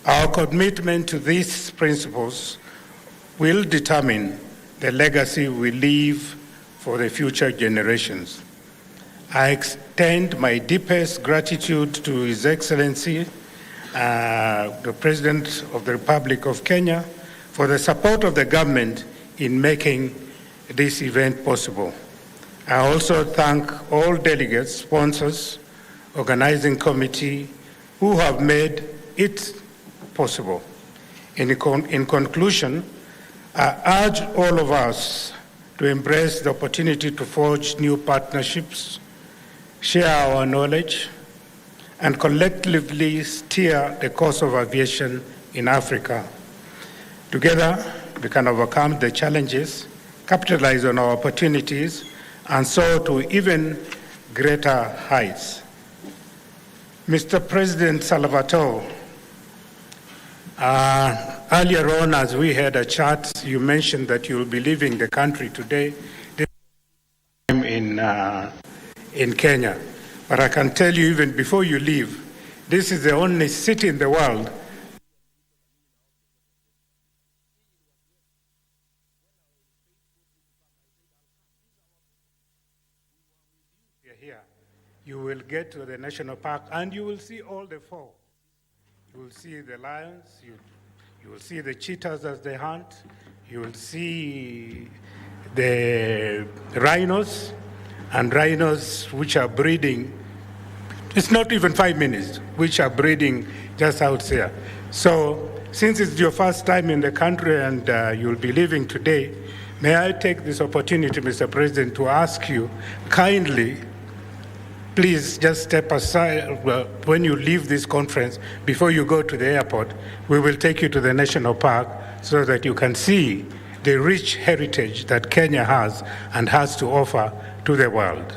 Our commitment to these principles will determine the legacy we leave for the future generations. I extend my deepest gratitude to His Excellency, the President of the Republic of Kenya, for the support of the government in making this event possible. I also thank all delegates, sponsors, organizing committee who have made it possible. In conclusion, I urge all of us to embrace the opportunity to forge new partnerships, share our knowledge, and collectively steer the course of aviation in Africa. Together, we can overcome the challenges, capitalize on our opportunities, and soar to even greater heights. Mr. President Salvatore, earlier on, as we had a chat, you mentioned that you will be leaving the country today in Kenya. But I can tell you, even before you leave, this is the only city in the world here. You will get to the national park and you will see all the four. You will see the lions, you will see the cheetahs as they hunt, you will see the rhinos, and rhinos which are breeding, it's not even 5 minutes, which are breeding just out there. So since it's your first time in the country and you'll be leaving today, may I take this opportunity, Mr. President, to ask you kindly, please just step aside when you leave this conference. Before you go to the airport, we will take you to the national park so that you can see the rich heritage that Kenya has and has to offer to the world.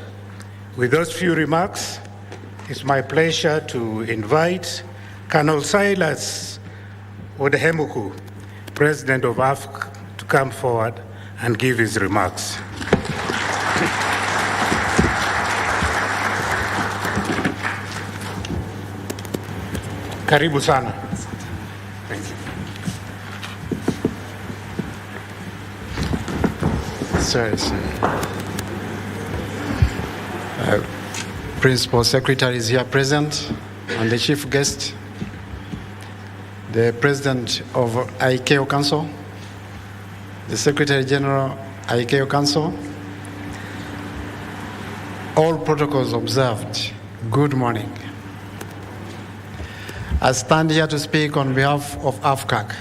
With those few remarks, it's my pleasure to invite Colonel Silas Odehemuku, President of AFC, to come forward and give his remarks. Karibu sana. Thank you. Sorry. Principal Secretary is here present, and the chief guest, the President of ICAO Council, the Secretary General ICAO Council, all protocols observed. Good morning. I stand here to speak on behalf of AFCAC.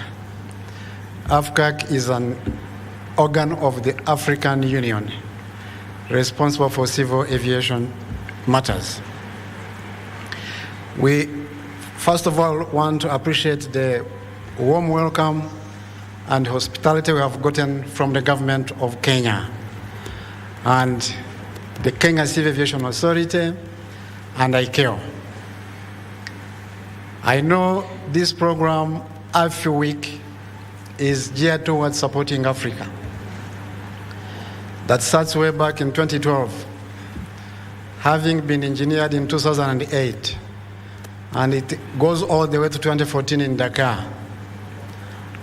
AFCAC is an organ of the African Union responsible for civil aviation matters. We, first of all, want to appreciate the warm welcome and hospitality we have gotten from the government of Kenya and the Kenya Civil Aviation Authority and ICAO. I know this program, AFI Week, is geared towards supporting Africa. That starts way back in 2012, having been engineered in 2008, and it goes all the way to 2014 in Dakar.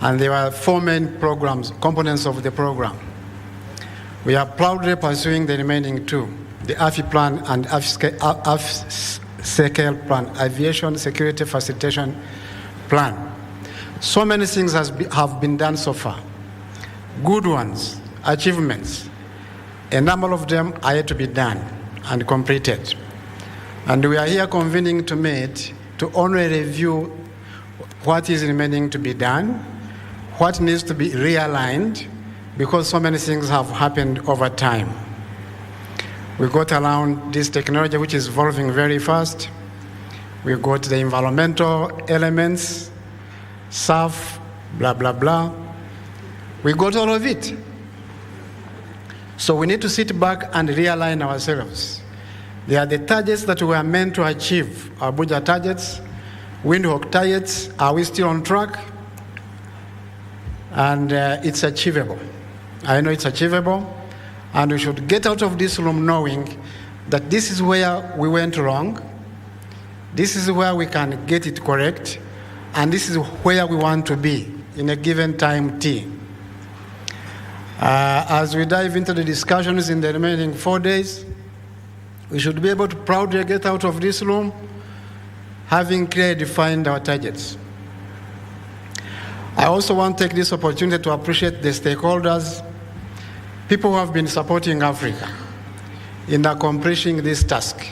And there are 4 main programs, components of the program. We are proudly pursuing the remaining 2, the AFI plan and AFI plan, Aviation Security Facilitation Plan. So many things have been done so far. Good ones, achievements. A number of them are yet to be done and completed. And we are here convening to meet to only review what is remaining to be done, what needs to be realigned, because so many things have happened over time. We got around this technology which is evolving very fast. We got the environmental elements, SAF, blah, blah, blah. We got all of it. So we need to sit back and realign ourselves. They are the targets that we are meant to achieve. Abuja targets, Windhoek targets, are we still on track? And it's achievable. I know it's achievable, and we should get out of this room knowing that this is where we went wrong, this is where we can get it correct, and this is where we want to be in a given time T. As we dive into the discussions in the remaining 4 days, we should be able to proudly get out of this room having clearly defined our targets. I also want to take this opportunity to appreciate the stakeholders, people who have been supporting Africa in accomplishing this task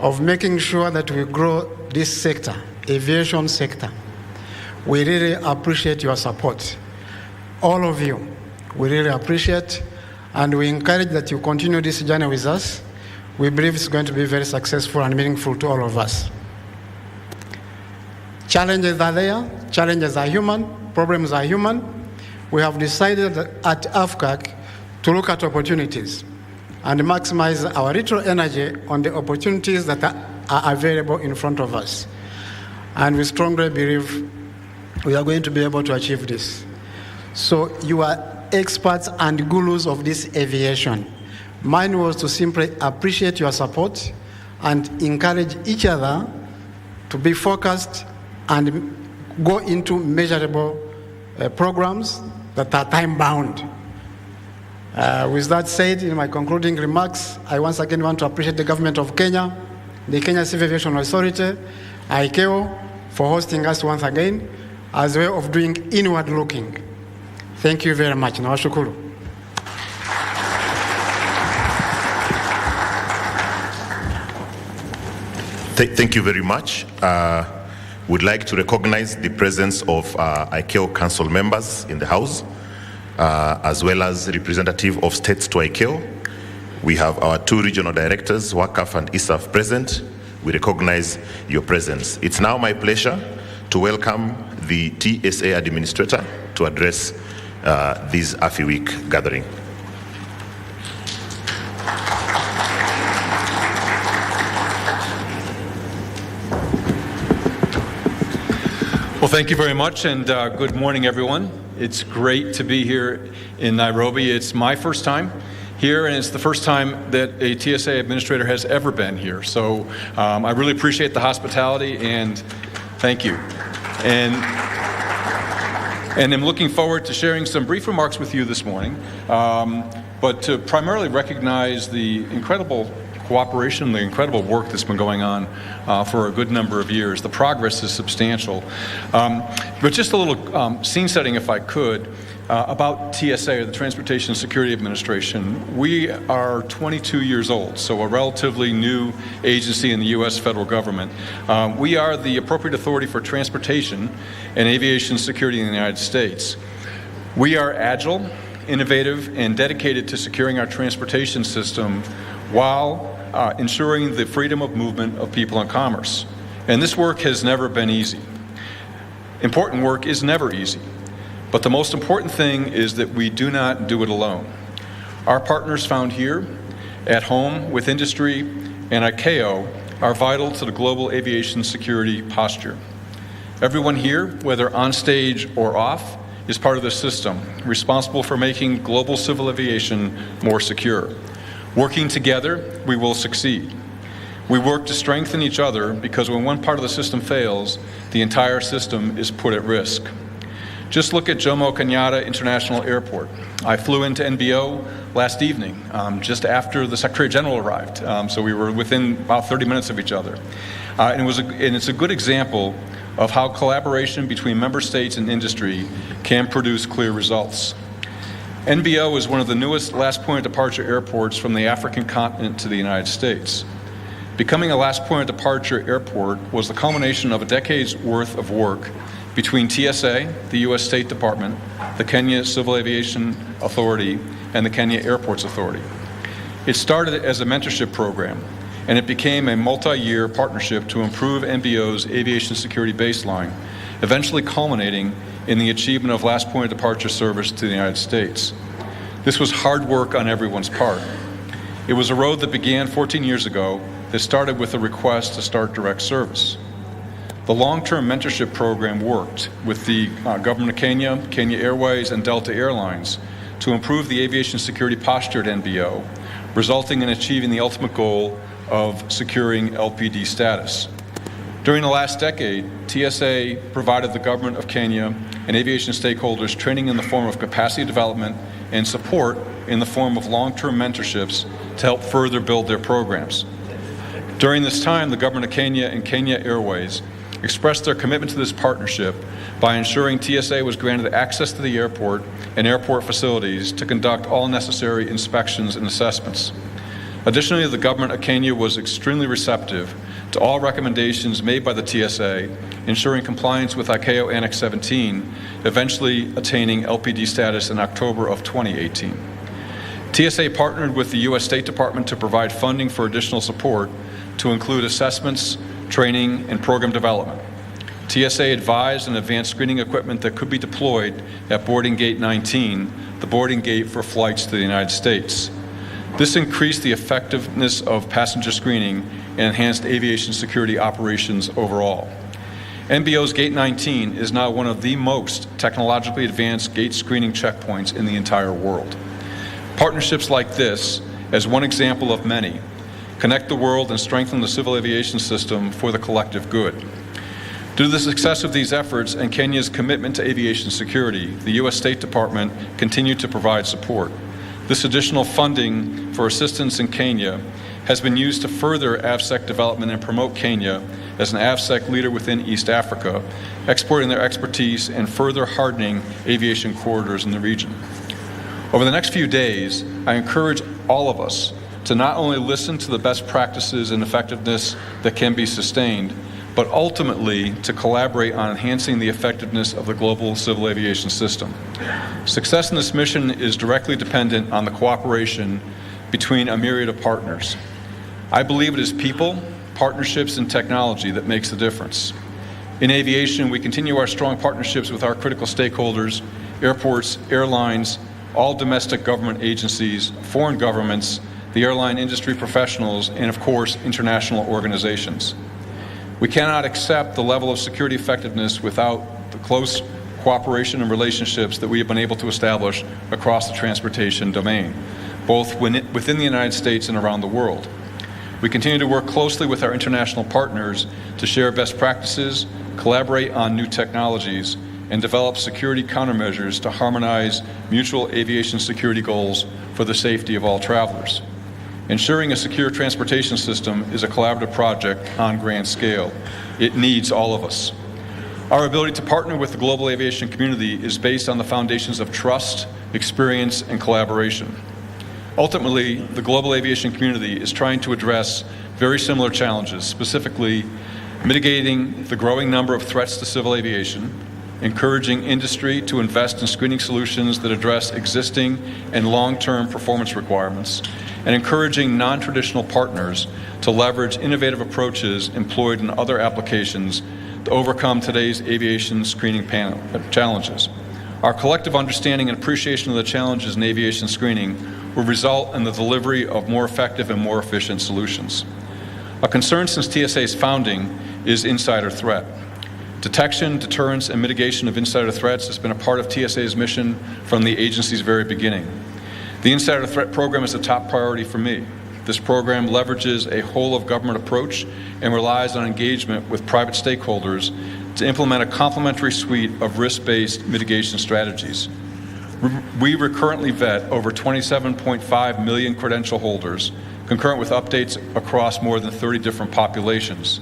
of making sure that we grow this sector, aviation sector. We really appreciate your support. All of you, we really appreciate, and we encourage that you continue this journey with us. We believe it's going to be very successful and meaningful to all of us. Challenges are there, challenges are human, problems are human. We have decided at AFCAC to look at opportunities and maximize our little energy on the opportunities that are available in front of us. And we strongly believe we are going to be able to achieve this. So you are experts and gurus of this aviation. Mine was to simply appreciate your support and encourage each other to be focused and go into measurable programs that are time-bound. With that said, in my concluding remarks, I once again want to appreciate the government of Kenya, the Kenya Civil Aviation Authority, ICAO, for hosting us once again, as a way of doing inward looking. Thank you very much. Nawashukuru. Thank you very much. Would like to recognize the presence of ICAO Council members in the House, as well as representative of states to ICAO. We have our two regional directors, WACAF and ISAF, present. We recognize your presence. It's now my pleasure to welcome the TSA Administrator to address this AFI Week gathering. Well, thank you very much, and good morning, everyone. It's great to be here in Nairobi. It's my first time here, and it's the first time that a TSA administrator has ever been here. So I really appreciate the hospitality, and thank you. And I'm looking forward to sharing some brief remarks with you this morning, but to primarily recognize the incredible cooperation, the incredible work that's been going on for a good number of years. The progress is substantial. But just a little scene setting, if I could, about TSA, or the Transportation Security Administration. We are 22 years old, so a relatively new agency in the U.S. federal government. We are the appropriate authority for transportation and aviation security in the United States. We are agile, innovative, and dedicated to securing our transportation system while ensuring the freedom of movement of people and commerce. And this work has never been easy. Important work is never easy, but the most important thing is that we do not do it alone. Our partners found here, at home, with industry, and ICAO are vital to the global aviation security posture. Everyone here, whether on stage or off, is part of the system, responsible for making global civil aviation more secure. Working together, we will succeed. We work to strengthen each other because when one part of the system fails, the entire system is put at risk. Just look at Jomo Kenyatta International Airport. I flew into NBO last evening, just after the Secretary General arrived, so we were within about 30 minutes of each other. And it's a good example of how collaboration between member states and industry can produce clear results. NBO is one of the newest last point of departure airports from the African continent to the United States. Becoming a last point of departure airport was the culmination of a decade's worth of work between TSA, the U.S. State Department, the Kenya Civil Aviation Authority, and the Kenya Airports Authority. It started as a mentorship program, and it became a multi-year partnership to improve NBO's aviation security baseline, eventually culminating in the achievement of last point of departure service to the United States. This was hard work on everyone's part. It was a road that began 14 years ago that started with a request to start direct service. The long-term mentorship program worked with the government of Kenya, Kenya Airways, and Delta Airlines to improve the aviation security posture at NBO, resulting in achieving the ultimate goal of securing LPD status. During the last decade, TSA provided the government of Kenya and aviation stakeholders training in the form of capacity development and support in the form of long-term mentorships to help further build their programs. During this time, the government of Kenya and Kenya Airways expressed their commitment to this partnership by ensuring TSA was granted access to the airport and airport facilities to conduct all necessary inspections and assessments. Additionally, the government of Kenya was extremely receptive to all recommendations made by the TSA, ensuring compliance with ICAO Annex 17, eventually attaining LPD status in October of 2018. TSA partnered with the U.S. State Department to provide funding for additional support to include assessments, training, and program development. TSA advised and advanced screening equipment that could be deployed at boarding gate 19, the boarding gate for flights to the United States. This increased the effectiveness of passenger screening and enhanced aviation security operations overall. NBO's Gate 19 is now one of the most technologically advanced gate screening checkpoints in the entire world. Partnerships like this, as one example of many, connect the world and strengthen the civil aviation system for the collective good. Due to the success of these efforts and Kenya's commitment to aviation security, the U.S. State Department continued to provide support. This additional funding for assistance in Kenya has been used to further AVSEC development and promote Kenya as an AVSEC leader within East Africa, exporting their expertise and further hardening aviation corridors in the region. Over the next few days, I encourage all of us to not only listen to the best practices and effectiveness that can be sustained, but ultimately to collaborate on enhancing the effectiveness of the global civil aviation system. Success in this mission is directly dependent on the cooperation between a myriad of partners. I believe it is people, partnerships, and technology that makes the difference. In aviation, we continue our strong partnerships with our critical stakeholders, airports, airlines, all domestic government agencies, foreign governments, the airline industry professionals, and of course, international organizations. We cannot accept the level of security effectiveness without the close cooperation and relationships that we have been able to establish across the transportation domain, both within the United States and around the world. We continue to work closely with our international partners to share best practices, collaborate on new technologies, and develop security countermeasures to harmonize mutual aviation security goals for the safety of all travelers. Ensuring a secure transportation system is a collaborative project on grand scale. It needs all of us. Our ability to partner with the global aviation community is based on the foundations of trust, experience, and collaboration. Ultimately, the global aviation community is trying to address very similar challenges, specifically mitigating the growing number of threats to civil aviation, encouraging industry to invest in screening solutions that address existing and long-term performance requirements, and encouraging non-traditional partners to leverage innovative approaches employed in other applications to overcome today's aviation screening challenges. Our collective understanding and appreciation of the challenges in aviation screening will result in the delivery of more effective and more efficient solutions. A concern since TSA's founding is insider threat. Detection, deterrence, and mitigation of insider threats has been a part of TSA's mission from the agency's very beginning. The Insider Threat Program is a top priority for me. This program leverages a whole-of-government approach and relies on engagement with private stakeholders to implement a complementary suite of risk-based mitigation strategies. We currently vet over 27.5 million credential holders, concurrent with updates across more than 30 different populations.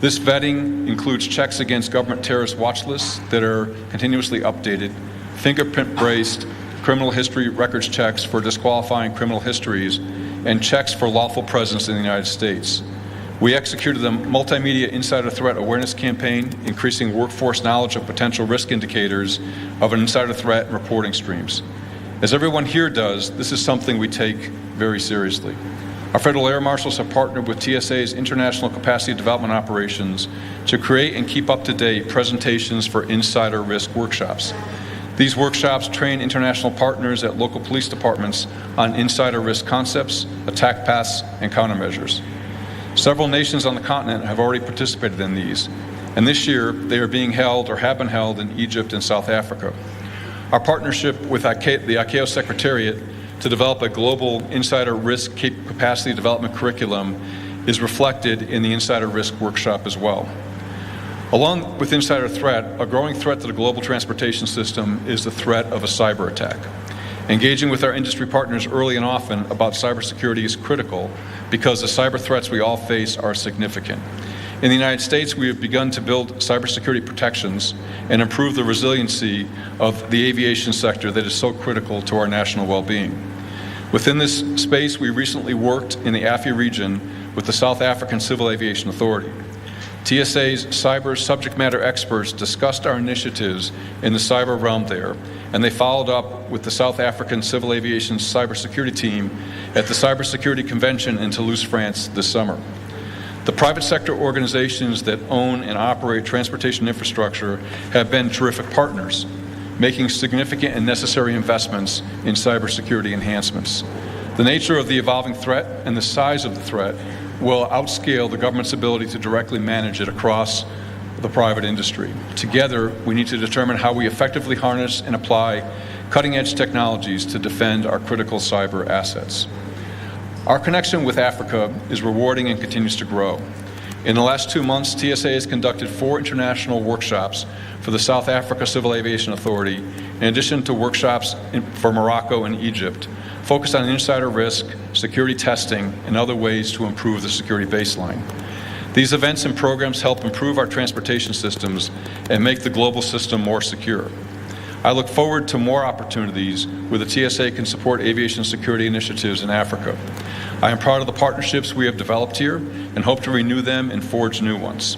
This vetting includes checks against government terrorist watch lists that are continuously updated, fingerprint-based criminal history records checks for disqualifying criminal histories, and checks for lawful presence in the United States. We executed a multimedia insider threat awareness campaign, increasing workforce knowledge of potential risk indicators of an insider threat and reporting streams. As everyone here does, this is something we take very seriously. Our federal air marshals have partnered with TSA's International Capacity Development Operations to create and keep up to date presentations for insider risk workshops. These workshops train international partners at local police departments on insider risk concepts, attack paths, and countermeasures. Several nations on the continent have already participated in these, and this year they are being held or have been held in Egypt and South Africa. Our partnership with the ICAO Secretariat to develop a global insider risk capacity development curriculum is reflected in the insider risk workshop as well. Along with insider threat, a growing threat to the global transportation system is the threat of a cyber attack. Engaging with our industry partners early and often about cybersecurity is critical because the cyber threats we all face are significant. In the United States, we have begun to build cybersecurity protections and improve the resiliency of the aviation sector that is so critical to our national well-being. Within this space, we recently worked in the AFI region with the South African Civil Aviation Authority. TSA's cyber subject matter experts discussed our initiatives in the cyber realm there, and they followed up with the South African Civil Aviation cybersecurity team at the Cybersecurity Convention in Toulouse, France this summer. The private sector organizations that own and operate transportation infrastructure have been terrific partners, making significant and necessary investments in cybersecurity enhancements. The nature of the evolving threat and the size of the threat will outscale the government's ability to directly manage it across the private industry. Together, we need to determine how we effectively harness and apply cutting-edge technologies to defend our critical cyber assets. Our connection with Africa is rewarding and continues to grow. In the last 2 months, TSA has conducted 4 international workshops for the South Africa Civil Aviation Authority, in addition to workshops for Morocco and Egypt, focused on insider risk, security testing, and other ways to improve the security baseline. These events and programs help improve our transportation systems and make the global system more secure. I look forward to more opportunities where the TSA can support aviation security initiatives in Africa. I am proud of the partnerships we have developed here and hope to renew them and forge new ones.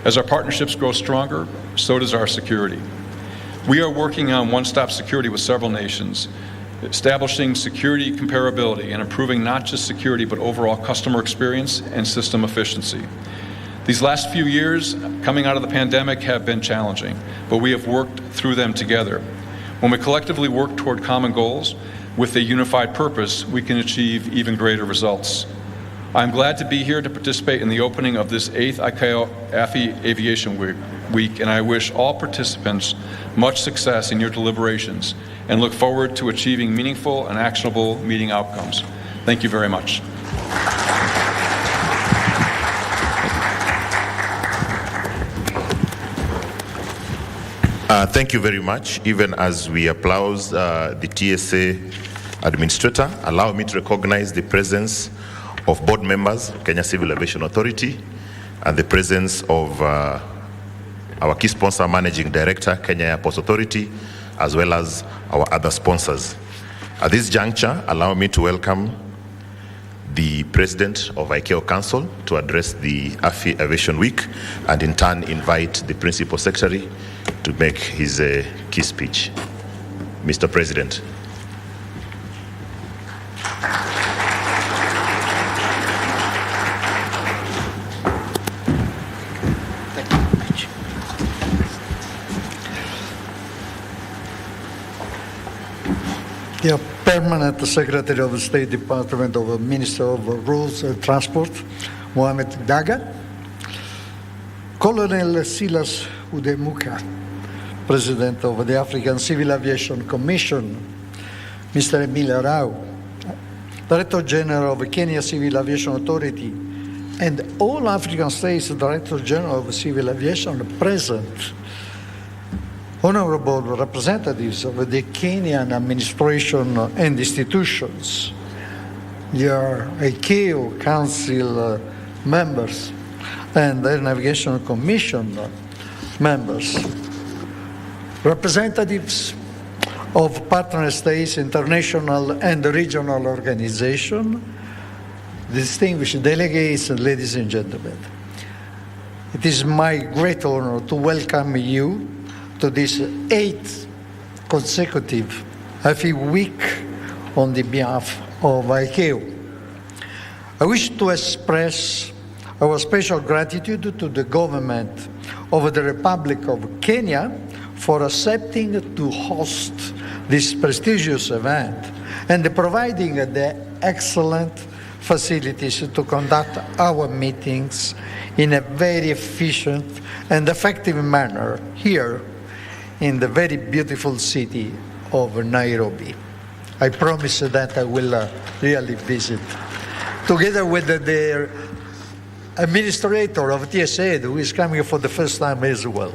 As our partnerships grow stronger, so does our security. We are working on one-stop security with several nations, establishing security comparability and improving not just security but overall customer experience and system efficiency. These last few years coming out of the pandemic have been challenging, but we have worked through them together. When we collectively work toward common goals with a unified purpose, we can achieve even greater results. I'm glad to be here to participate in the opening of this 8th AFI Aviation Week, and I wish all participants much success in your deliberations and look forward to achieving meaningful and actionable meeting outcomes. Thank you very much. Thank you very much. Even as we applaud the TSA administrator, allow me to recognize the presence of board members, Kenya Civil Aviation Authority, and the presence of our key sponsor, Managing Director, Kenya Airports Authority, as well as our other sponsors. At this juncture, allow me to welcome the President of ICAO Council to address the AFI Aviation Week, and in turn invite the Principal Secretary to make his key speech. Mr. President. The Permanent Secretary of the State Department of the Minister of Roads and Transport, Mohamed Daga, Colonel Silas Udemuka, President of the African Civil Aviation Commission, Mr. Emile Rao, Director General of Kenya Civil Aviation Authority, and all African states Director General of Civil Aviation present, honorable representatives of the Kenyan administration and institutions, your ICAO Council members, and the Navigation Commission members, representatives of partner states, international and regional organizations, distinguished delegates, and ladies and gentlemen. It is my great honor to welcome you to this 8th consecutive AFI Week on the behalf of ICAO. I wish to express our special gratitude to the government of the Republic of Kenya for accepting to host this prestigious event and providing the excellent facilities to conduct our meetings in a very efficient and effective manner here in the very beautiful city of Nairobi. I promise that I will really visit, together with the administrator of TSA who is coming for the first time as well.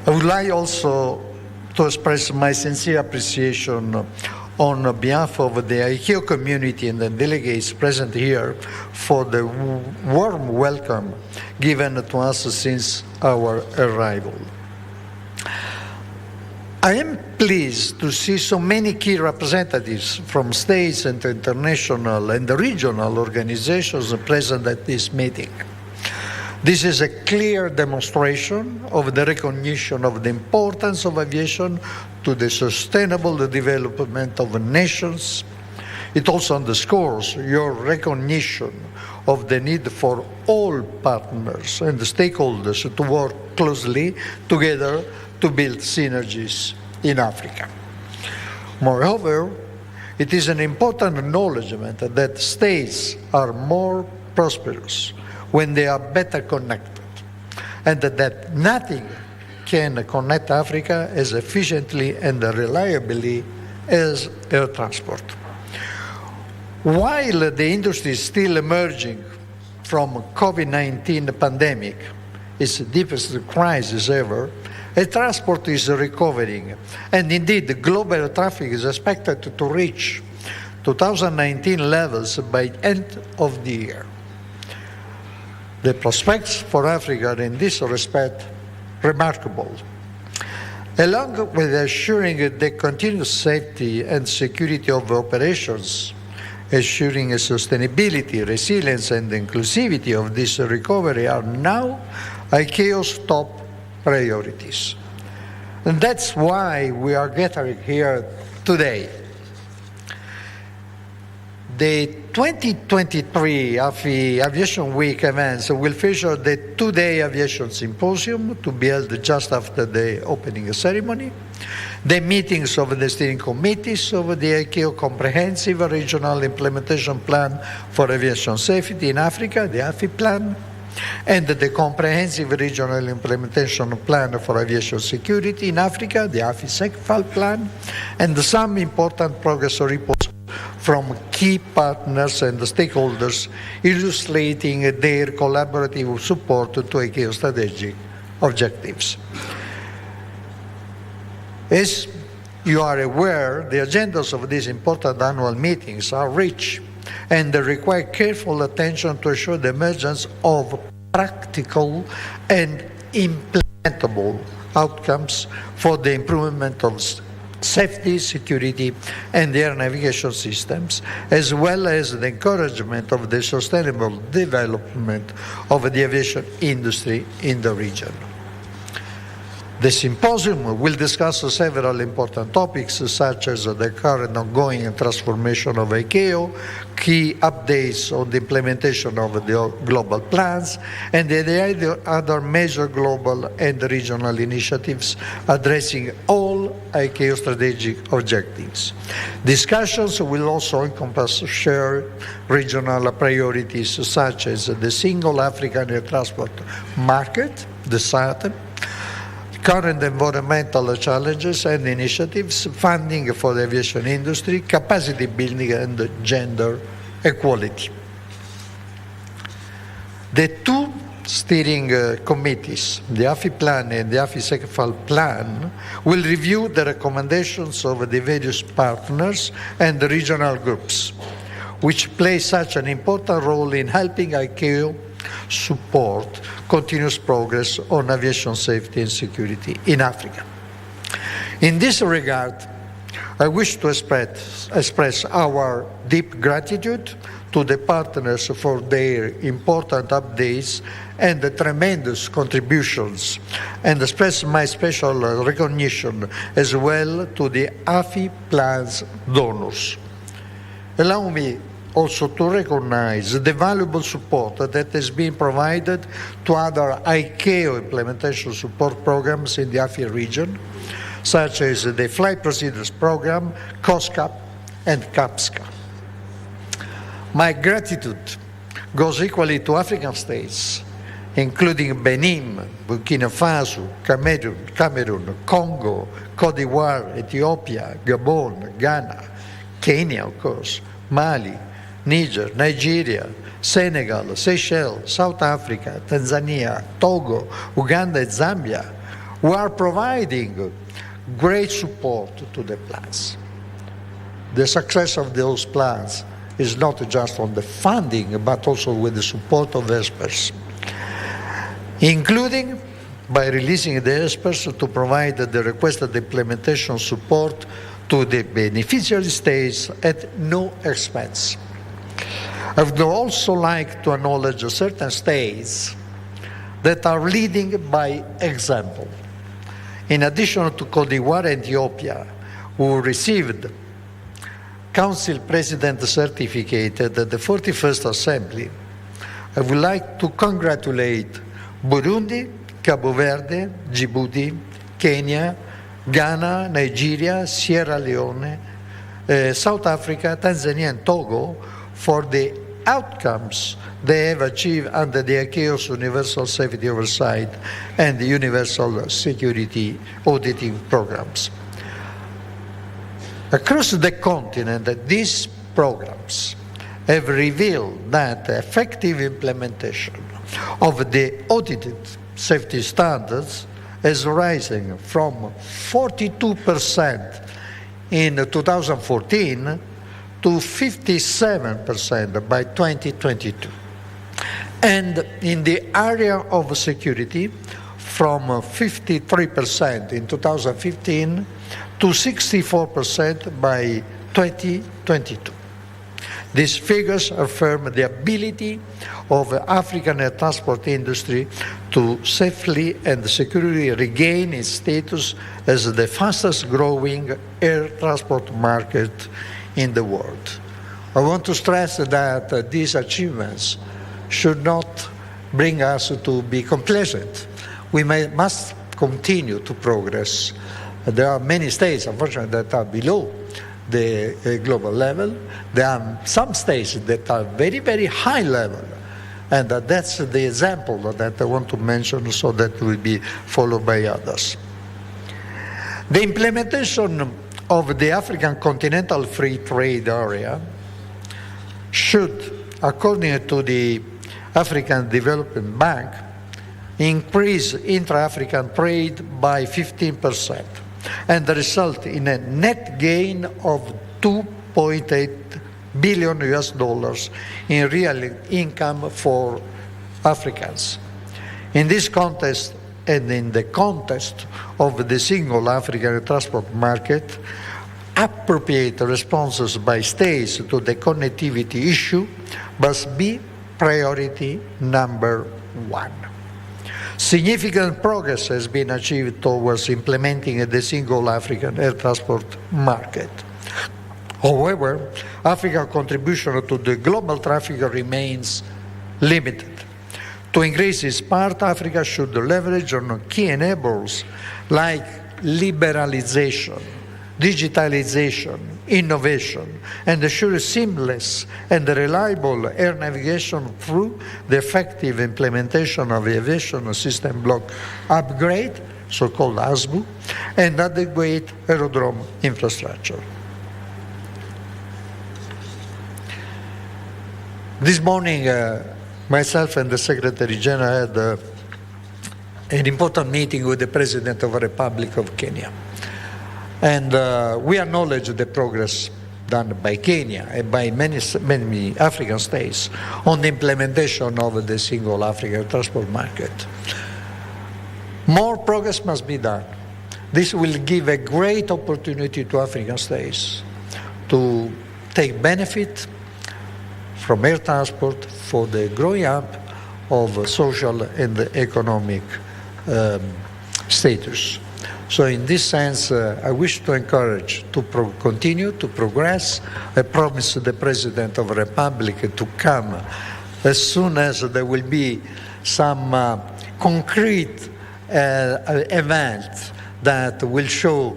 I would like also to express my sincere appreciation on behalf of the ICAO community and the delegates present here for the warm welcome given to us since our arrival. I am pleased to see so many key representatives from states and international and regional organizations present at this meeting. This is a clear demonstration of the recognition of the importance of aviation to the sustainable development of nations. It also underscores your recognition of the need for all partners and the stakeholders to work closely together to build synergies in Africa. Moreover, it is an important acknowledgement that states are more prosperous when they are better connected, and that nothing can connect Africa as efficiently and reliably as air transport. While the industry is still emerging from COVID-19 pandemic, its deepest crisis ever, air transport is recovering, and indeed the global traffic is expected to reach 2019 levels by end of the year. The prospects for Africa in this respect remarkable. Along with assuring the continuous safety and security of operations, assuring sustainability, resilience, and inclusivity of this recovery are now ICAO's top priorities. And that's why we are gathering here today. The 2023 AFI Aviation Week events will feature the two-day aviation symposium to be held just after the opening ceremony, the meetings of the steering committees of the ICAO Comprehensive Regional Implementation Plan for Aviation Safety in Africa, the AFI Plan, and the Comprehensive Regional Implementation Plan for Aviation Security in Africa, the AFI SECFAL Plan, and some important progress reports from key partners and stakeholders illustrating their collaborative support to ICAO strategic objectives. As you are aware, the agendas of these important annual meetings are rich and require careful attention to ensure the emergence of practical and implementable outcomes for the improvement of safety, security, and air navigation systems, as well as the encouragement of the sustainable development of the aviation industry in the region. The symposium will discuss several important topics, such as the current ongoing transformation of ICAO, key updates on the implementation of the global plans, and the other major global and regional initiatives addressing all ICAO strategic objectives. Discussions will also encompass shared regional priorities, such as the single African air transport market, the SAT, current environmental challenges and initiatives, funding for the aviation industry, capacity building, and gender equality. The two steering committees, the AFI Plan and the AFI SECFAL Plan, will review the recommendations of the various partners and the regional groups, which play such an important role in helping ICAO support continuous progress on aviation safety and security in Africa. In this regard, I wish to express our deep gratitude to the partners for their important updates and the tremendous contributions, and express my special recognition as well to the AFI Plan's donors. Allow me also to recognize the valuable support that has been provided to other ICAO implementation support programs in the AFI region, such as the Flight Procedures Program, COSCAP, and CAPSCA. My gratitude goes equally to African states, including Benin, Burkina Faso, Cameroon, Congo, Cote d'Ivoire, Ethiopia, Gabon, Ghana, Kenya, of course, Mali, Niger, Nigeria, Senegal, Seychelles, South Africa, Tanzania, Togo, Uganda, and Zambia, who are providing great support to the plans. The success of those plans is not just on the funding, but also with the support of experts, including by releasing the experts to provide the requested implementation support to the beneficiary states at no expense. I would also like to acknowledge certain states that are leading by example. In addition to Cote d'Ivoire and Ethiopia, who received Council President certificate at the 41st Assembly, I would like to congratulate Burundi, Cabo Verde, Djibouti, Kenya, Ghana, Nigeria, Sierra Leone, South Africa, Tanzania, and Togo for the outcomes they have achieved under the ICAO's Universal Safety Oversight and the Universal Security Auditing programs. Across the continent, these programs have revealed that effective implementation of the audited safety standards is rising from 42% in 2014 to 57% by 2022. And in the area of security, from 53% in 2015 to 64% by 2022. These figures affirm the ability of the African air transport industry to safely and securely regain its status as the fastest growing air transport market in the world. I want to stress that these achievements should not bring us to be complacent. We must continue to progress. There are many states, unfortunately, that are below the global level. There are some states that are very, very high level. And that's the example that I want to mention so that will be followed by others. The implementation of the African Continental Free Trade Area should, according to the African Development Bank, increase intra-African trade by 15% and result in a net gain of $2.8 billion in real income for Africans. In this context, and in the context of the single African transport market, appropriate responses by states to the connectivity issue must be priority number one. Significant progress has been achieved towards implementing the single African air transport market. However, Africa's contribution to the global traffic remains limited. To increase its part, Africa should leverage on key enablers like liberalization, digitalization, innovation, and ensure seamless and reliable air navigation through the effective implementation of aviation system block upgrade, so-called ASBU, and adequate aerodrome infrastructure. This morning, myself and the Secretary General had an important meeting with the President of the Republic of Kenya. And we acknowledge the progress done by Kenya and by many African states on the implementation of the single African transport market. More progress must be done. This will give a great opportunity to African states to take benefit from air transport for the growing up of social and economic status. So in this sense, I wish to encourage to continue to progress. I promise the President of the Republic to come as soon as there will be some concrete event that will show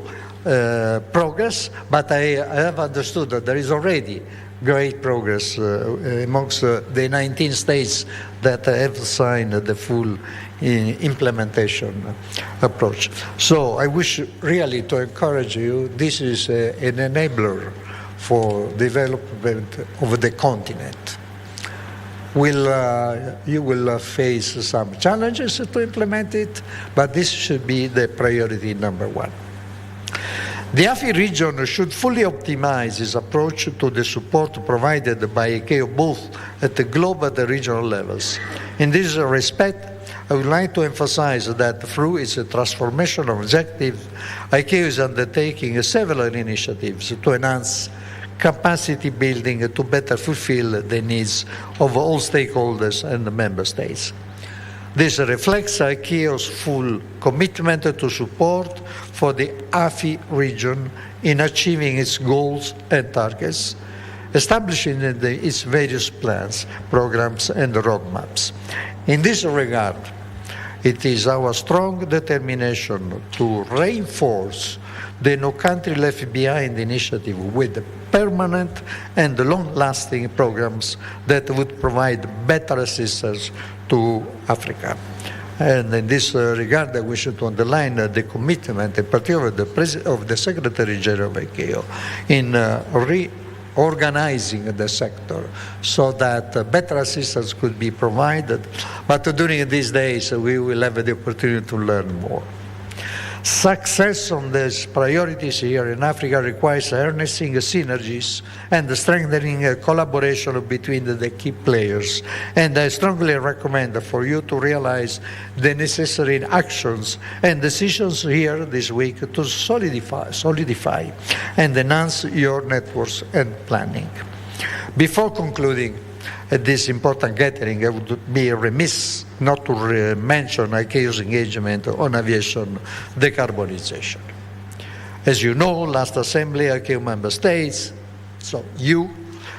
progress, but I have understood that there is already great progress amongst the 19 states that have signed the full implementation approach. So I wish really to encourage you. This is an enabler for development of the continent. You will face some challenges to implement it, but this should be the priority number one. The AFI region should fully optimize its approach to the support provided by ICAO both at the global and the regional levels. In this respect, I would like to emphasize that through its transformational objective, ICAO is undertaking several initiatives to enhance capacity building to better fulfill the needs of all stakeholders and the member states. This reflects ICAO's full commitment to support for the AFI region in achieving its goals and targets, establishing its various plans, programs, and roadmaps. In this regard, it is our strong determination to reinforce the No Country Left Behind initiative with permanent and long-lasting programs that would provide better assistance to Africa. And in this regard, I wish to underline the commitment, in particular of the Secretary General of ICAO, in reorganizing the sector so that better assistance could be provided. But during these days, we will have the opportunity to learn more. Success on these priorities here in Africa requires harnessing synergies and strengthening collaboration between the key players. And I strongly recommend for you to realize the necessary actions and decisions here this week to solidify and enhance your networks and planning. Before concluding this important gathering, I would be remiss not to mention ICAO's engagement on aviation decarbonization. As you know, last Assembly, ICAO member states, so you,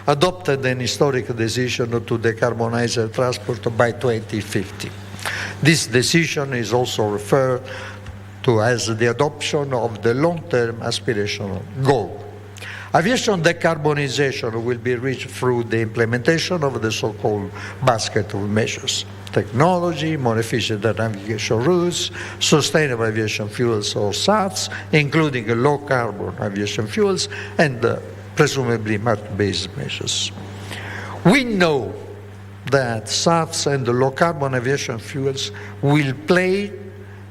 adopted an historic decision to decarbonize air transport by 2050. This decision is also referred to as the adoption of the long-term aspirational goal. Aviation decarbonization will be reached through the implementation of the so-called basket of measures: technology, more efficient navigation routes, sustainable aviation fuels or SAFs, including low-carbon aviation fuels, and presumably market-based measures. We know that SAFs and low-carbon aviation fuels will play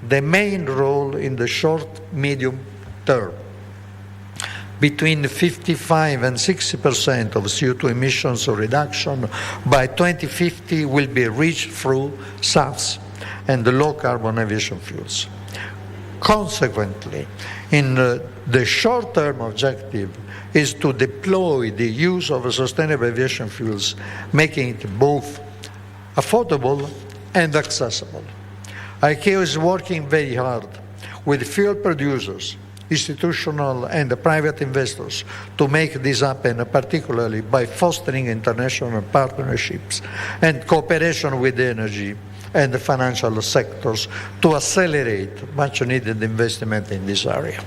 the main role in the short, medium term. Between 55 and 60% of CO2 emissions reduction by 2050 will be reached through SAFs and the low-carbon aviation fuels. Consequently, in the short-term objective is to deploy the use of sustainable aviation fuels, making it both affordable and accessible. ICAO is working very hard with fuel producers, institutional and private investors to make this happen, particularly by fostering international partnerships and cooperation with the energy and the financial sectors to accelerate much-needed investment in this area.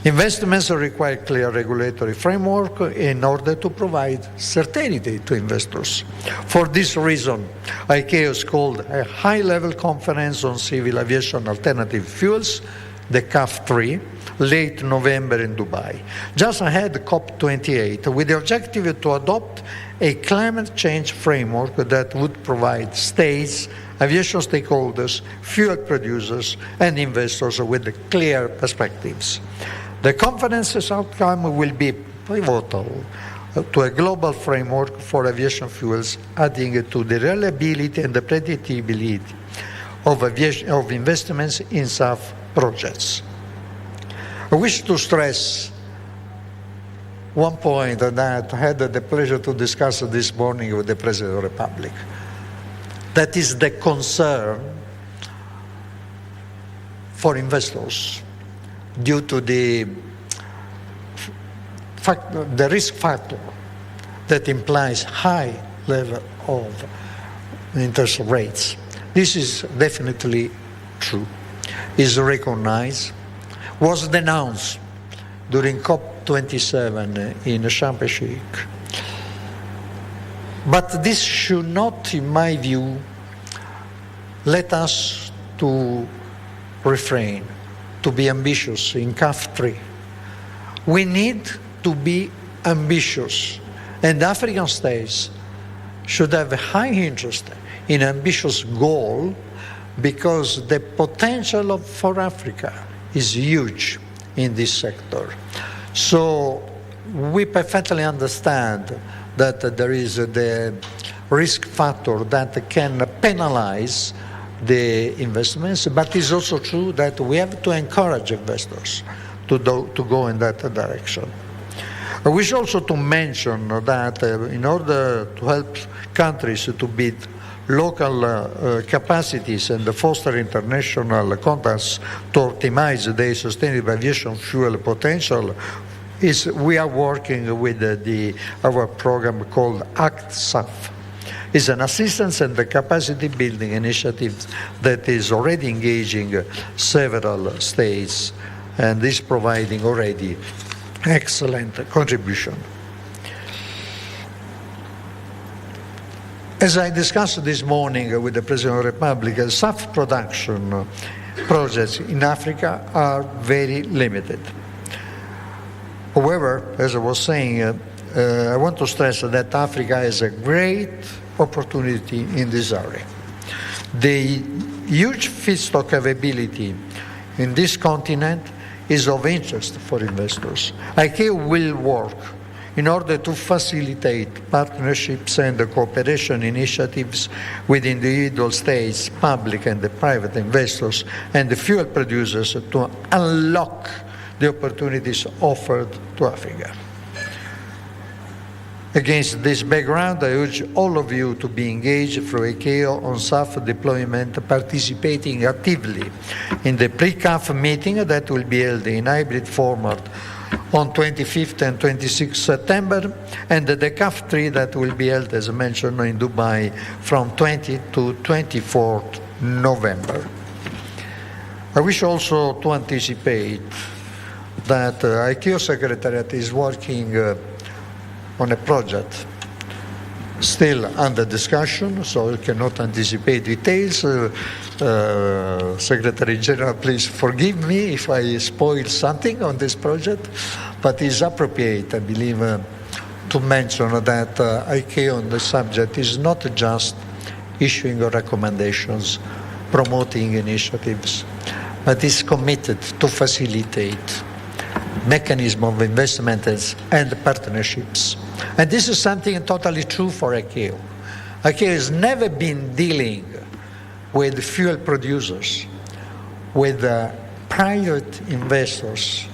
Investments require clear regulatory framework in order to provide certainty to investors. For this reason, ICAO has called a high-level conference on civil aviation alternative fuels, the CAF3, late November in Dubai, just ahead COP28, with the objective to adopt a climate change framework that would provide states, aviation stakeholders, fuel producers, and investors with clear perspectives. The conference's outcome will be pivotal to a global framework for aviation fuels, adding to the reliability and the predictability of investments in SAF projects. I wish to stress one point that I had the pleasure to discuss this morning with the President of the Republic. That is the concern for investors due to the risk factor that implies high level of interest rates. This is definitely true, is recognized, was denounced during COP27 in Sharm el-Sheikh. But this should not, in my view, let us to refrain, to be ambitious in CAF3. We need to be ambitious, and African states should have a high interest in ambitious goal, because the potential for Africa is huge in this sector. So we perfectly understand that there is the risk factor that can penalize the investments, but it's also true that we have to encourage investors to go in that direction. I wish also to mention that in order to help countries to build local capacities and foster international contacts to optimize their sustainable aviation fuel potential, we are working with our program called ACT-SAF. It's an assistance and the capacity building initiative that is already engaging several states and is providing already excellent contribution. As I discussed this morning with the President of the Republic, SAF production projects in Africa are very limited. However, as I was saying, I want to stress that Africa has a great opportunity in this area. The huge feedstock availability in this continent is of interest for investors. ICAO will work in order to facilitate partnerships and cooperation initiatives with individual states, public and private investors, and the fuel producers to unlock the opportunities offered to Africa. Against this background, I urge all of you to be engaged through ICAO on SAF deployment, participating actively in the pre-CAF meeting that will be held in hybrid format on 25th and 26th September, and the CAF 3 that will be held, as mentioned, in Dubai from 20 to 24th November. I wish also to anticipate that ICAO Secretariat is working on a project still under discussion, so I cannot anticipate details. Secretary General, please forgive me if I spoil something on this project, but it's appropriate, I believe, to mention that ICAO on the subject is not just issuing recommendations, promoting initiatives, but is committed to facilitate mechanism of investments and partnerships. And this is something totally true for ICAO. ICAO has never been dealing with fuel producers, with private investors,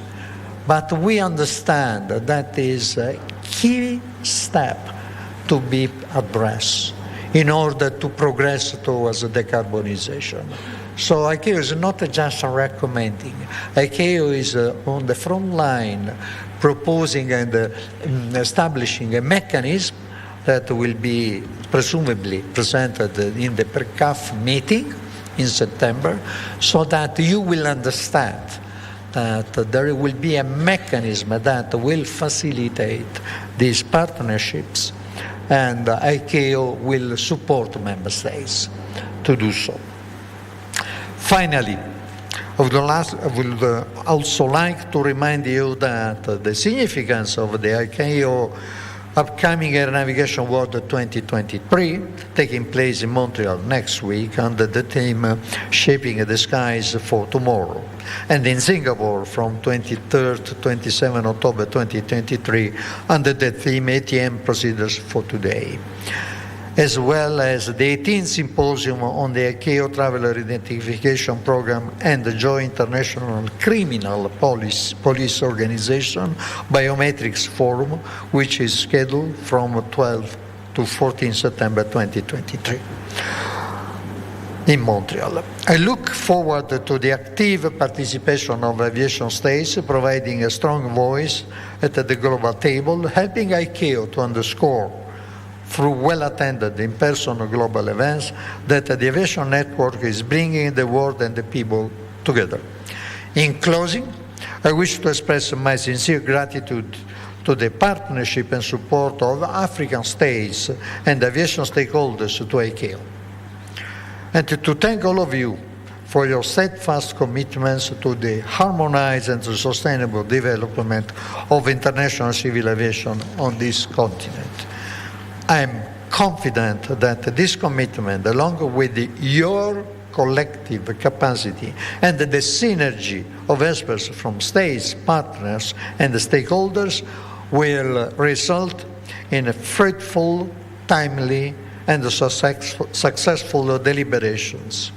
but we understand that is a key step to be addressed in order to progress towards decarbonization. So ICAO is not just recommending. ICAO is on the front line proposing and establishing a mechanism that will be presumably presented in the CAF meeting in September, so that you will understand that there will be a mechanism that will facilitate these partnerships, and ICAO will support member states to do so. Finally, I would also like to remind you that the significance of the ICAO upcoming Air Navigation World 2023, taking place in Montreal next week under the theme Shaping the Skies for Tomorrow, and in Singapore from 23rd to 27 October 2023 under the theme ATM Procedures for Today, as well as the 18th Symposium on the ICAO Traveler Identification Program and the Joint International Criminal Police Organization Biometrics Forum, which is scheduled from 12 to 14 September 2023 in Montreal. I look forward to the active participation of aviation states, providing a strong voice at the global table, helping ICAO to underscore through well-attended in-person global events that the aviation network is bringing the world and the people together. In closing, I wish to express my sincere gratitude to the partnership and support of African states and aviation stakeholders to ICAO, and to thank all of you for your steadfast commitments to the harmonized and sustainable development of international civil aviation on this continent. I am confident that this commitment, along with your collective capacity and the synergy of experts from states, partners, and the stakeholders, will result in a fruitful, timely, and successful deliberations.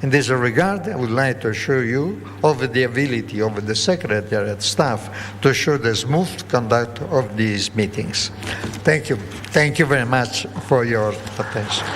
In this regard, I would like to assure you of the ability of the Secretariat staff to assure the smooth conduct of these meetings. Thank you. Thank you very much for your attention.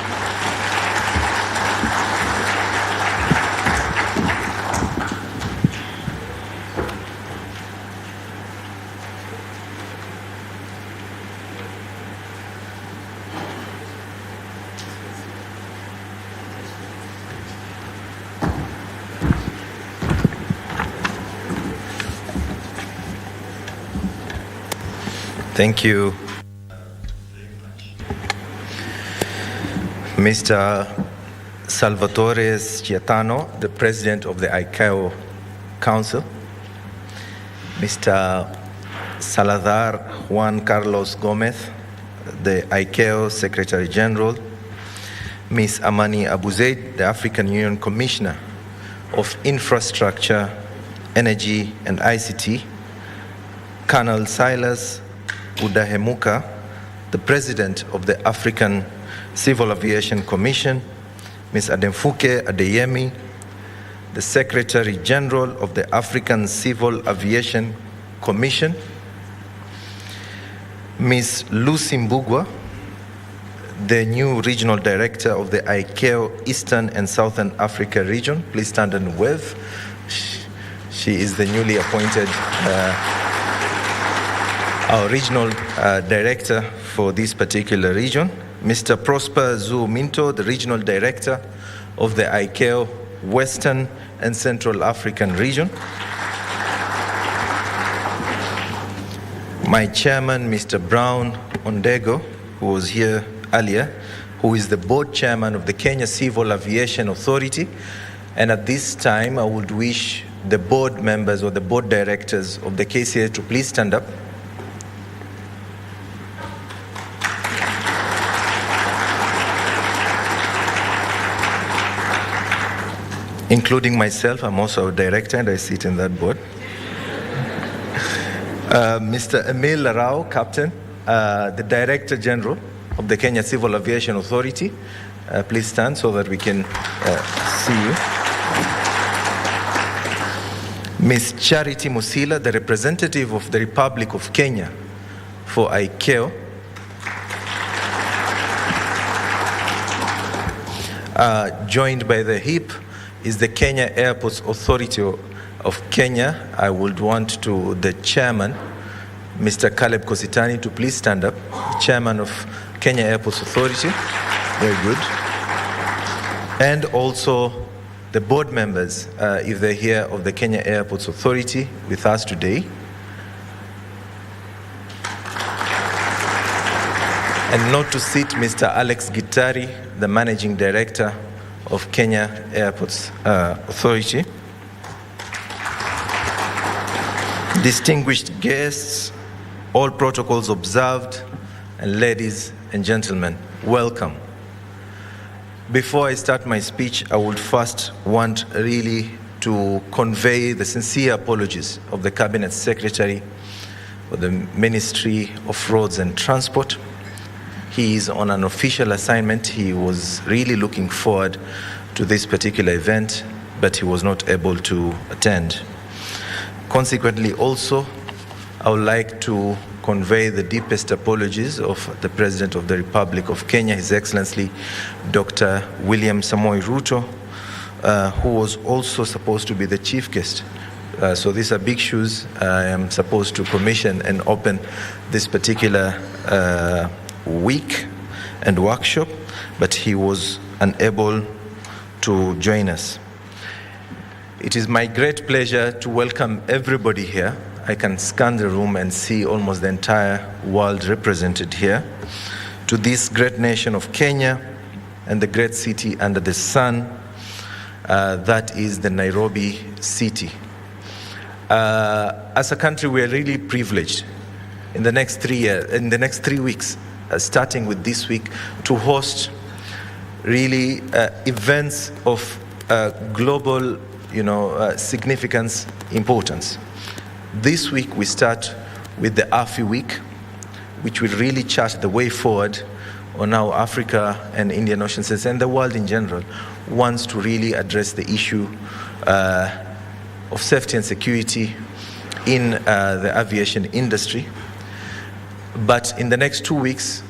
Thank you, Mr. Salvatore Sciatano, the President of the ICAO Council, Mr. Salazar Juan Carlos Gomez, the ICAO Secretary General, Ms. Amani Abu Zaid, the African Union Commissioner of Infrastructure, Energy and ICT, Colonel Silas Udahemuka, the President of the African Civil Aviation Commission, Ms. Ademfuke Adeyemi, the Secretary General of the African Civil Aviation Commission, Ms. Lucy Mbugwa, the new Regional Director of the ICAO Eastern and Southern Africa region. Please stand and wave. She is the newly appointed our Regional Director for this particular region. Mr. Prosper Zhu Minto, the Regional Director of the ICAO Western and Central African region. My Chairman, Mr. Brown Ondego, who was here earlier, who is the Board Chairman of the Kenya Civil Aviation Authority. And at this time, I would wish the board members or the board directors of the KCA to please stand up. Including myself, I'm also a director and I sit in that board. Mr. Emil Larao, Captain, the Director General of the Kenya Civil Aviation Authority. Please stand so that we can see you. Ms. Charity Musila, the representative of the Republic of Kenya for ICAO. Joined by the HIP is the Kenya Airports Authority of Kenya. I would want to the chairman, Mr. Caleb Kositani, to please stand up. Chairman of Kenya Airports Authority. Very good. And also the board members, if they're here, of the Kenya Airports Authority with us today. And not to sit Mr. Alex Gitari, the Managing Director of Kenya Airports Authority. Distinguished guests, all protocols observed, and ladies and gentlemen, welcome. Before I start my speech, I would first want really to convey the sincere apologies of the Cabinet Secretary for the Ministry of Roads and Transport. He is on an official assignment. He was really looking forward to this particular event, but he was not able to attend. Consequently, also, I would like to convey the deepest apologies of the President of the Republic of Kenya, His Excellency Dr. William Samoei Ruto, who was also supposed to be the chief guest. So these are big shoes. I am supposed to commission and open this particular week and workshop, but he was unable to join us. It is my great pleasure to welcome everybody here. I can scan the room and see almost the entire world represented here, to this great nation of Kenya and the great city under the sun, that is the Nairobi city. As a country, we are really privileged in the next 3 weeks, starting with this week, to host really events of global, significance, importance. This week we start with the AFI Week, which will really chart the way forward on how Africa and Indian Ocean States and the world in general wants to really address the issue of safety and security in the aviation industry. But in the next 2 weeks,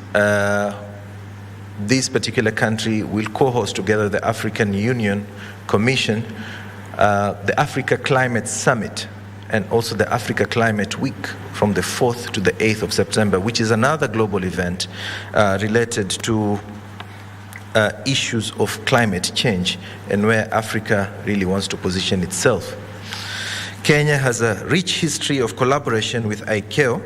this particular country will co-host together the African Union Commission, the Africa Climate Summit, and also the Africa Climate Week from the 4th to the 8th of September, which is another global event related to issues of climate change and where Africa really wants to position itself. Kenya has a rich history of collaboration with ICAO,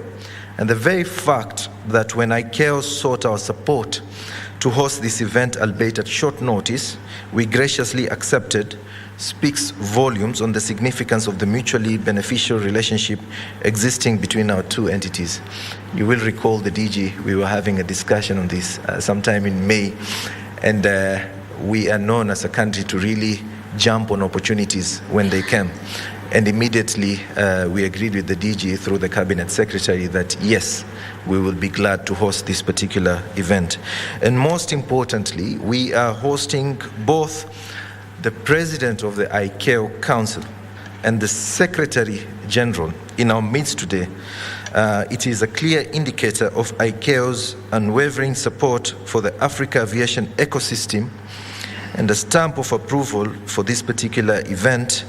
and the very fact that when ICAO sought our support to host this event, albeit at short notice, we graciously accepted, speaks volumes on the significance of the mutually beneficial relationship existing between our two entities. You will recall the DG, we were having a discussion on this sometime in May, and we are known as a country to really jump on opportunities when they come. And immediately we agreed with the DG through the Cabinet Secretary that yes, we will be glad to host this particular event. And most importantly, we are hosting both the President of the ICAO Council and the Secretary General in our midst today. It is a clear indicator of ICAO's unwavering support for the Africa aviation ecosystem and a stamp of approval for this particular event.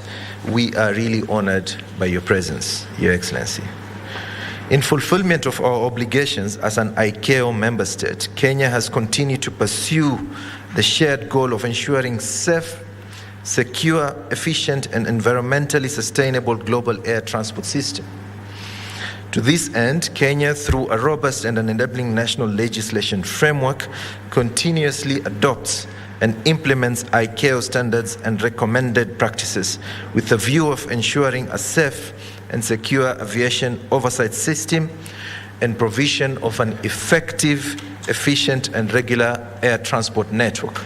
We are really honored by your presence, Your Excellency. In fulfillment of our obligations as an ICAO member state, Kenya has continued to pursue the shared goal of ensuring safe, secure, efficient, and environmentally sustainable global air transport system. To this end, Kenya, through a robust and an enabling national legislation framework, continuously adopts and implements ICAO standards and recommended practices with the view of ensuring a safe and secure aviation oversight system and provision of an effective, efficient, and regular air transport network.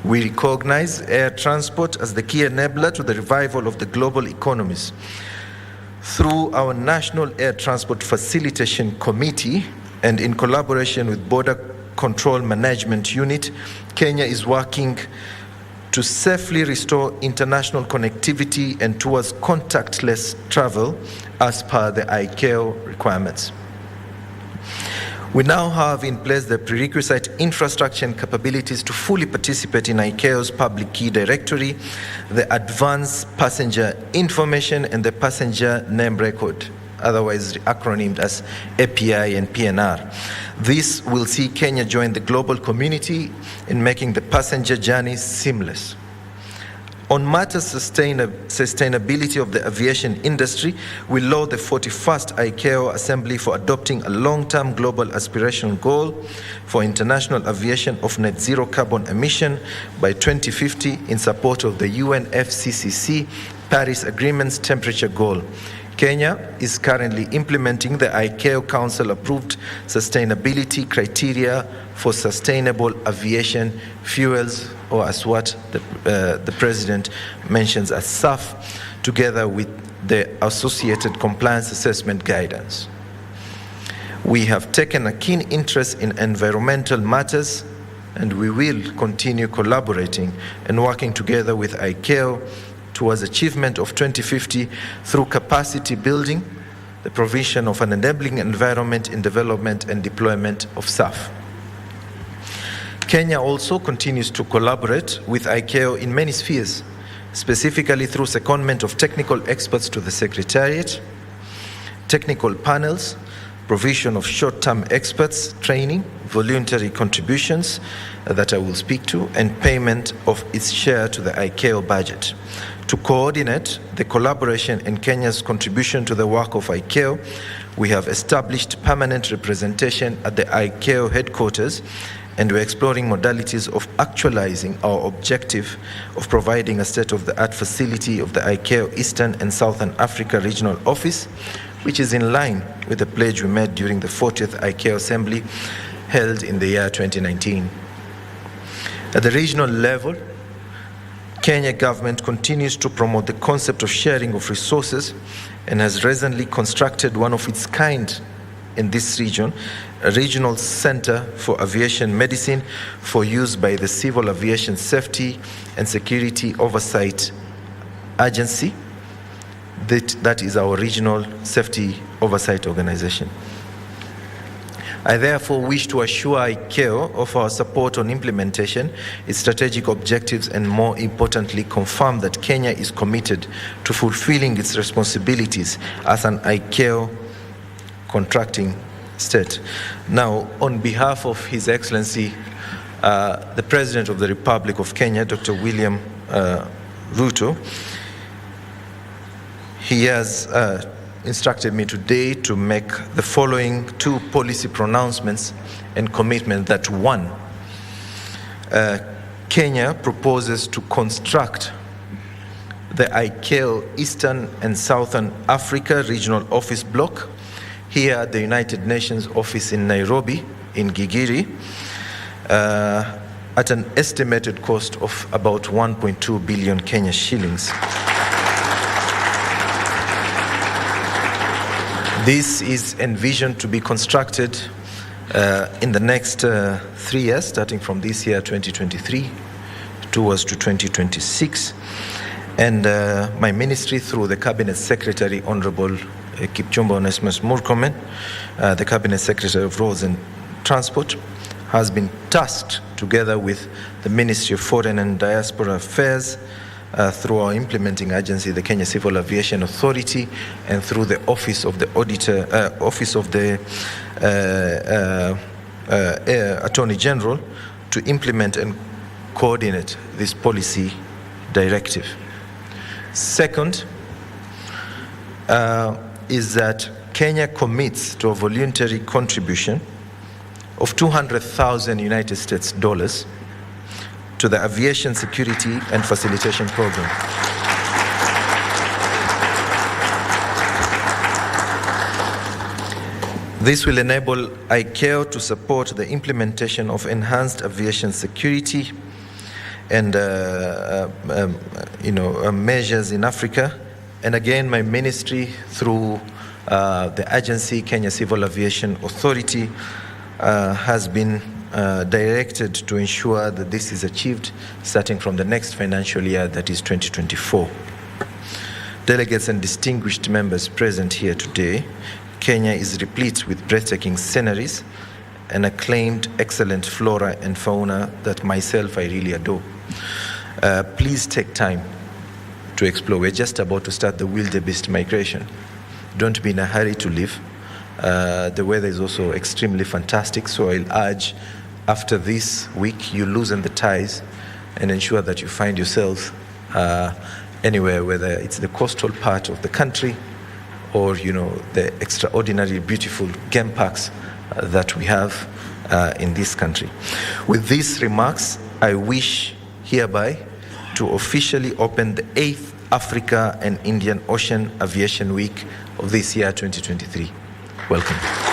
We recognize air transport as the key enabler to the revival of the global economies. Through our National Air Transport Facilitation Committee and in collaboration with Border Control Management Unit, Kenya is working to safely restore international connectivity and towards contactless travel as per the ICAO requirements. We now have in place the prerequisite infrastructure and capabilities to fully participate in ICAO's public key directory, the Advanced Passenger Information and the Passenger Name Record, otherwise acronymed as API and PNR. This will see Kenya join the global community in making the passenger journey seamless. On matters sustainability of the aviation industry, we laud the 41st ICAO Assembly for adopting a long-term global aspirational goal for international aviation of net zero carbon emission by 2050 in support of the UNFCCC Paris Agreement's temperature goal. Kenya is currently implementing the ICAO Council-approved sustainability criteria for sustainable aviation fuels, or as what the President mentions as SAF, together with the associated compliance assessment guidance. We have taken a keen interest in environmental matters, and we will continue collaborating and working together with ICAO towards achievement of 2050 through capacity building, the provision of an enabling environment in development and deployment of SAF. Kenya also continues to collaborate with ICAO in many spheres, specifically through secondment of technical experts to the Secretariat, technical panels, provision of short-term experts, training, voluntary contributions that I will speak to, and payment of its share to the ICAO budget. To coordinate the collaboration and Kenya's contribution to the work of ICAO, we have established permanent representation at the ICAO headquarters and we're exploring modalities of actualizing our objective of providing a state-of-the-art facility of the ICAO Eastern and Southern Africa Regional Office, which is in line with the pledge we made during the 40th ICAO Assembly held in the year 2019. At the regional level, Kenya government continues to promote the concept of sharing of resources and has recently constructed one of its kind in this region, a regional center for aviation medicine for use by the Civil Aviation Safety and Security Oversight Agency. That is our regional safety oversight organization. I therefore wish to assure ICAO of our support on implementation, its strategic objectives, and more importantly, confirm that Kenya is committed to fulfilling its responsibilities as an ICAO contracting state. Now, on behalf of His Excellency, the President of the Republic of Kenya, Dr. William Ruto, he has instructed me today to make the following two policy pronouncements and commitment. That one, Kenya proposes to construct the ICAO Eastern and Southern Africa Regional Office Block here at the United Nations office in Nairobi, in Gigiri, at an estimated cost of about 1.2 billion Kenya shillings. This is envisioned to be constructed in the next 3 years, starting from this year, 2023, towards to 2026. And my ministry, through the Cabinet Secretary, Honorable Kipchumba Onesimus Murkomen, the Cabinet Secretary of Roads and Transport, has been tasked, together with the Ministry of Foreign and Diaspora Affairs, through our implementing agency, the Kenya Civil Aviation Authority, and through the Office of the Auditor, Office of the Attorney General, to implement and coordinate this policy directive. Second, is that Kenya commits to a voluntary contribution of 200,000 United States dollars to the Aviation Security and Facilitation Program. This will enable ICAO to support the implementation of enhanced aviation security and measures in Africa. And again, my ministry, through the agency Kenya Civil Aviation Authority, has been directed to ensure that this is achieved starting from the next financial year, that is 2024. Delegates and distinguished members present here today, Kenya is replete with breathtaking sceneries and acclaimed excellent flora and fauna that myself I really adore. Please take time to explore. We're just about to start the wildebeest migration. Don't be in a hurry to leave. The weather is also extremely fantastic, so I'll urge, after this week, you loosen the ties and ensure that you find yourself anywhere, whether it's the coastal part of the country or, the extraordinarily beautiful game parks that we have in this country. With these remarks, I wish hereby to officially open the 8th Africa and Indian Ocean Aviation Week of this year, 2023. Welcome.